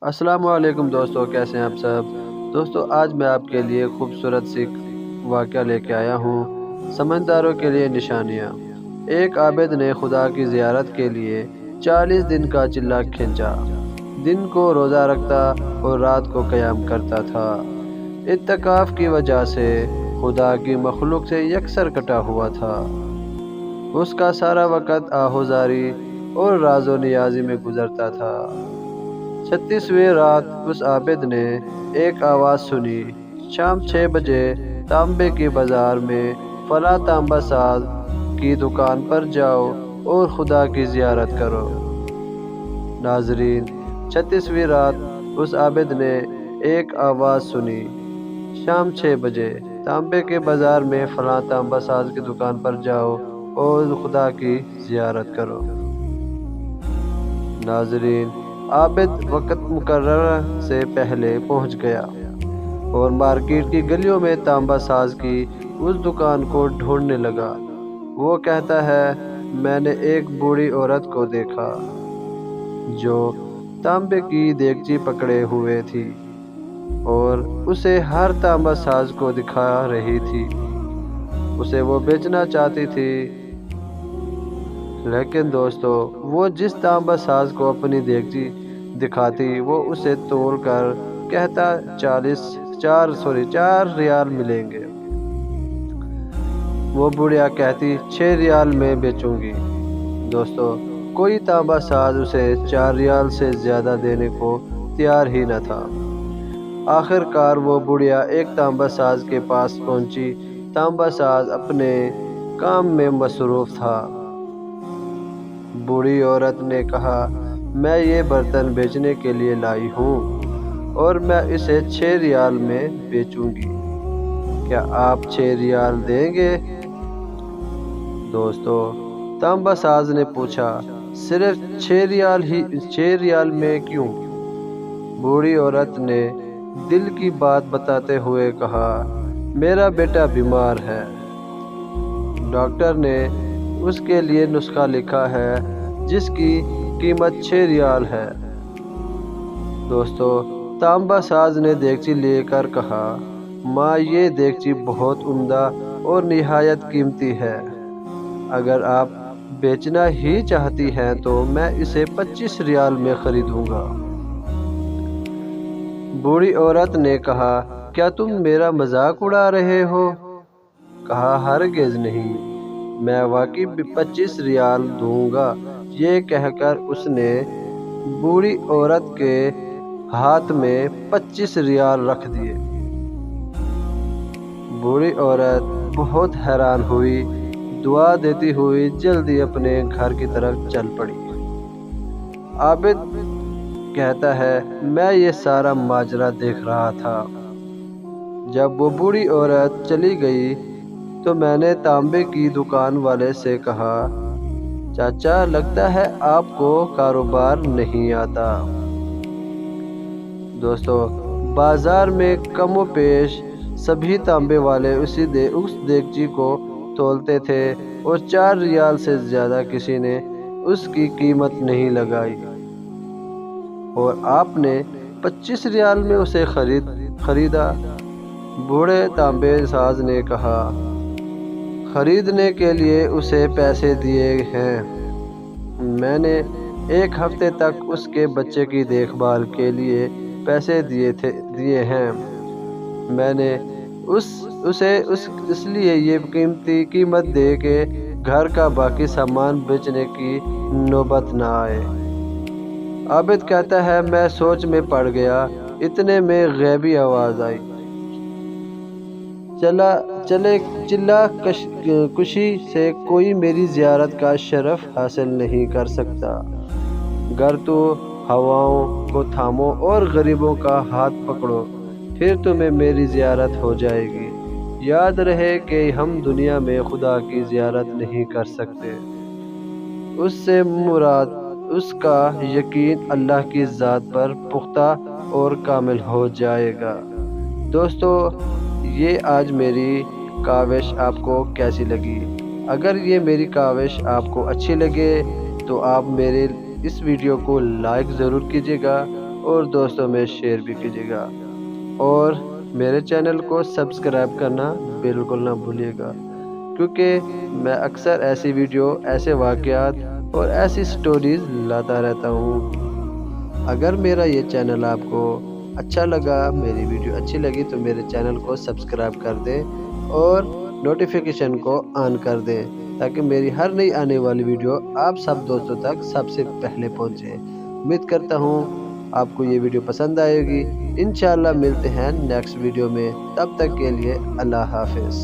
السلام علیکم دوستو، کیسے ہیں آپ سب؟ دوستو آج میں آپ کے لیے خوبصورت سی واقعہ لے کے آیا ہوں، سمجھداروں کے لیے نشانیاں۔ ایک عابد نے خدا کی زیارت کے لیے 40 دن کا چلہ کھینچا، دن کو روزہ رکھتا اور رات کو قیام کرتا تھا۔ اعتکاف کی وجہ سے خدا کی مخلوق سے یکسر کٹا ہوا تھا۔ اس کا سارا وقت آہوزاری اور راز و نیازی میں گزرتا تھا۔ 36ویں رات اس عابد نے ایک آواز سنی، شام 6 بجے تانبے کی بازار میں فلاں تانبا ساز کی دکان پر جاؤ اور خدا کی زیارت کرو۔ ناظرین، 36ویں رات اس عابد نے ایک آواز سنی، شام 6 بجے تانبے کے بازار میں فلاں تانبا ساز کی دکان پر جاؤ اور خدا کی زیارت کرو۔ ناظرین، عابد وقت مقررہ سے پہلے پہنچ گیا اور مارکیٹ کی گلیوں میں تانبا ساز کی اس دکان کو ڈھونڈنے لگا۔ وہ کہتا ہے، میں نے ایک بوڑھی عورت کو دیکھا جو تانبے کی دیگچی پکڑے ہوئے تھی اور اسے ہر تانبا ساز کو دکھا رہی تھی۔ اسے وہ بیچنا چاہتی تھی، لیکن دوستو وہ جس تانبا ساز کو اپنی دیگچی دکھاتی وہ اسے تول کر کہتا 4 ریال ملیں گے۔ وہ بڑھیا کہتی 6 ریال میں بیچوں گی۔ دوستو کوئی تانبا ساز اسے 4 ریال سے زیادہ دینے کو تیار ہی نہ تھا۔ آخر کار وہ بڑھیا ایک تانبا ساز کے پاس پہنچی۔ تانبا ساز اپنے کام میں مصروف تھا۔ بوڑھی عورت نے کہا، میں یہ برتن بیچنے کے لیے لائی ہوں اور میں اسے 6 ریال میں بیچوں گی، کیا آپ 6 ریال دیں گے؟ دوستو تانبا ساز نے پوچھا، صرف 6 ریال میں کیوں؟ بوڑھی عورت نے دل کی بات بتاتے ہوئے کہا، میرا بیٹا بیمار ہے، ڈاکٹر نے اس کے لیے نسخہ لکھا ہے جس کی قیمت 6 ریال ہے۔ دوستو تانبا ساز نے دیگچی لے کر کہا، ماں یہ دیگچی بہت عمدہ اور نہایت قیمتی ہے، اگر آپ بیچنا ہی چاہتی ہیں تو میں اسے 25 ریال میں خریدوں گا۔ بوڑھی عورت نے کہا، کیا تم میرا مذاق اڑا رہے ہو؟ کہا، ہرگز نہیں، میں واقعی 25 ریال دوں گا۔ یہ کہہ کر اس نے بوڑھی عورت کے ہاتھ میں 25 ریال رکھ دیے۔ بوڑھی عورت بہت حیران ہوئی، دعا دیتی ہوئی جلدی اپنے گھر کی طرف چل پڑی۔ عابد کہتا ہے، میں یہ سارا ماجرا دیکھ رہا تھا۔ جب وہ بوڑھی عورت چلی گئی تو میں نے تانبے کی دکان والے سے کہا، چاچا لگتا ہے آپ کو کاروبار نہیں آتا۔ دوستو بازار میں کم و بیش سبھی تانبے والے اس دیگچی کو تولتے تھے اور 4 ریال سے زیادہ کسی نے اس کی قیمت نہیں لگائی، اور آپ نے 25 ریال میں اسے خریدا۔ بوڑھے تانبے ساز نے کہا، خریدنے کے لیے اسے پیسے دیے ہیں، میں نے 1 ہفتے تک اس کے بچے کی دیکھ بھال کے لیے پیسے دیے ہیں، میں نے اسے اس لیے یہ قیمت دے کہ گھر کا باقی سامان بیچنے کی نوبت نہ آئے۔ عابد کہتا ہے، میں سوچ میں پڑ گیا، اتنے میں غیبی آواز آئی، چلہ کشی سے کوئی میری زیارت کا شرف حاصل نہیں کر سکتا، گر تو ہواؤں کو تھامو اور غریبوں کا ہاتھ پکڑو، پھر تمہیں میری زیارت ہو جائے گی۔ یاد رہے کہ ہم دنیا میں خدا کی زیارت نہیں کر سکتے، اس سے مراد اس کا یقین اللہ کی ذات پر پختہ اور کامل ہو جائے گا۔ دوستو یہ آج میری کاوش آپ کو کیسی لگی؟ اگر یہ میری کاوش آپ کو اچھی لگے تو آپ میرے اس ویڈیو کو لائک ضرور کیجیے گا اور دوستوں میں شیئر بھی کیجیے گا، اور میرے چینل کو سبسکرائب کرنا بالکل نہ بھولیے گا، کیونکہ میں اکثر ایسی ویڈیو، ایسے واقعات اور ایسی سٹوریز لاتا رہتا ہوں۔ اگر میرا یہ چینل آپ کو اچھا لگا، میری ویڈیو اچھی لگی تو میرے چینل کو سبسکرائب کر دیں اور نوٹیفیکیشن کو آن کر دیں، تاکہ میری ہر نئی آنے والی ویڈیو آپ سب دوستوں تک سب سے پہلے پہنچے۔ امید کرتا ہوں آپ کو یہ ویڈیو پسند آئے گی۔ انشاءاللہ ملتے ہیں نیکسٹ ویڈیو میں، تب تک کے لیے اللہ حافظ۔